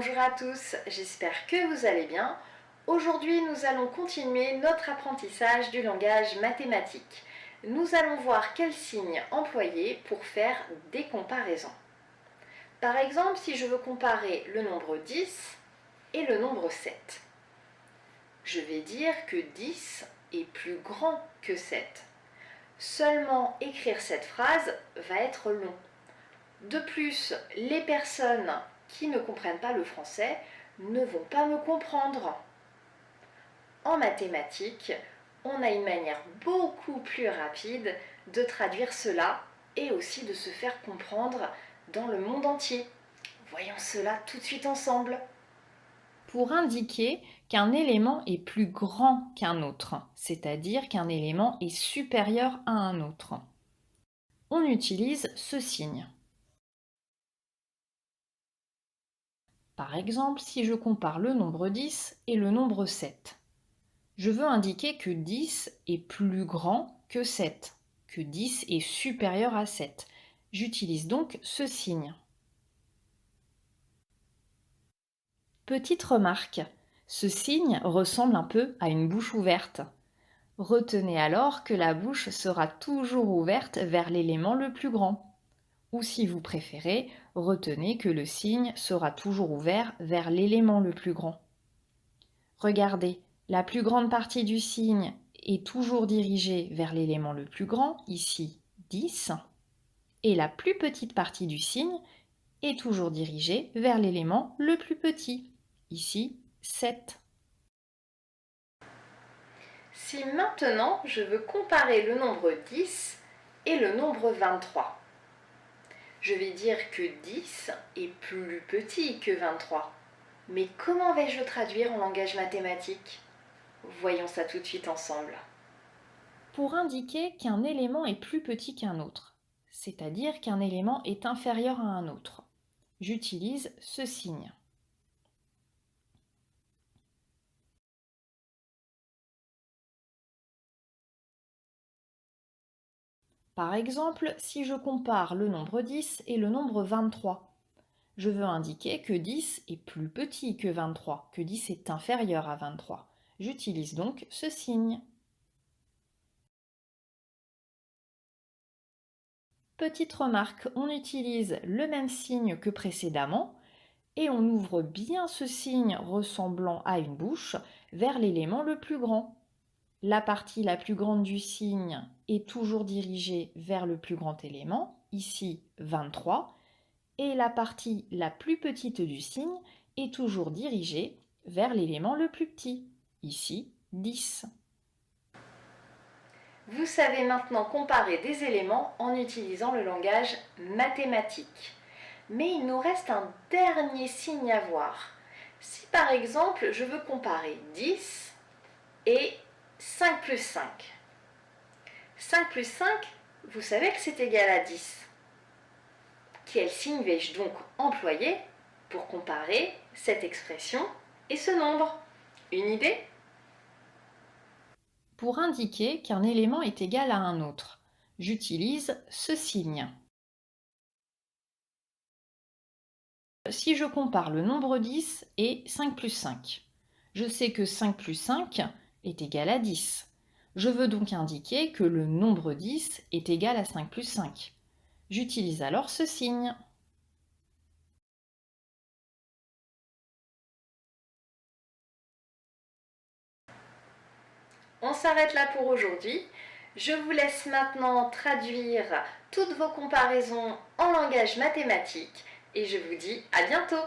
Bonjour à tous, j'espère que vous allez bien. Aujourd'hui, nous allons continuer notre apprentissage du langage mathématique. Nous allons voir quels signes employer pour faire des comparaisons. Par exemple, si je veux comparer le nombre 10 et le nombre 7, je vais dire que 10 est plus grand que 7. Seulement écrire cette phrase va être long. De plus, les personnes qui ne comprennent pas le français ne vont pas me comprendre. En mathématiques, on a une manière beaucoup plus rapide de traduire cela et aussi de se faire comprendre dans le monde entier. Voyons cela tout de suite ensemble. Pour indiquer qu'un élément est plus grand qu'un autre, c'est-à-dire qu'un élément est supérieur à un autre, on utilise ce signe. Par exemple, si je compare le nombre 10 et le nombre 7, je veux indiquer que 10 est plus grand que 7, que 10 est supérieur à 7. J'utilise donc ce signe. Petite remarque, ce signe ressemble un peu à une bouche ouverte. Retenez alors que la bouche sera toujours ouverte vers l'élément le plus grand. Ou si vous préférez, retenez que le signe sera toujours ouvert vers l'élément le plus grand. Regardez, la plus grande partie du signe est toujours dirigée vers l'élément le plus grand, ici 10, et la plus petite partie du signe est toujours dirigée vers l'élément le plus petit, ici 7. Si maintenant je veux comparer le nombre 10 et le nombre 23, je vais dire que 10 est plus petit que 23. Mais comment vais-je le traduire en langage mathématique ? Voyons ça tout de suite ensemble. Pour indiquer qu'un élément est plus petit qu'un autre, c'est-à-dire qu'un élément est inférieur à un autre, j'utilise ce signe. Par exemple, si je compare le nombre 10 et le nombre 23, je veux indiquer que 10 est plus petit que 23, que 10 est inférieur à 23. J'utilise donc ce signe. Petite remarque, on utilise le même signe que précédemment et on ouvre bien ce signe ressemblant à une bouche vers l'élément le plus grand. La partie la plus grande du signe est toujours dirigée vers le plus grand élément, ici 23, et la partie la plus petite du signe est toujours dirigée vers l'élément le plus petit, ici 10. Vous savez maintenant comparer des éléments en utilisant le langage mathématique. Mais il nous reste un dernier signe à voir. Si par exemple je veux comparer 10 et 5 plus 5. 5 plus 5, vous savez que c'est égal à 10. Quel signe vais-je donc employer pour comparer cette expression et ce nombre? Une idée? Pour indiquer qu'un élément est égal à un autre, j'utilise ce signe. Si je compare le nombre 10 et 5 plus 5, je sais que 5 plus 5 est égal à 10. Je veux donc indiquer que le nombre 10 est égal à 5 plus 5. J'utilise alors ce signe. On s'arrête là pour aujourd'hui. Je vous laisse maintenant traduire toutes vos comparaisons en langage mathématique et je vous dis à bientôt.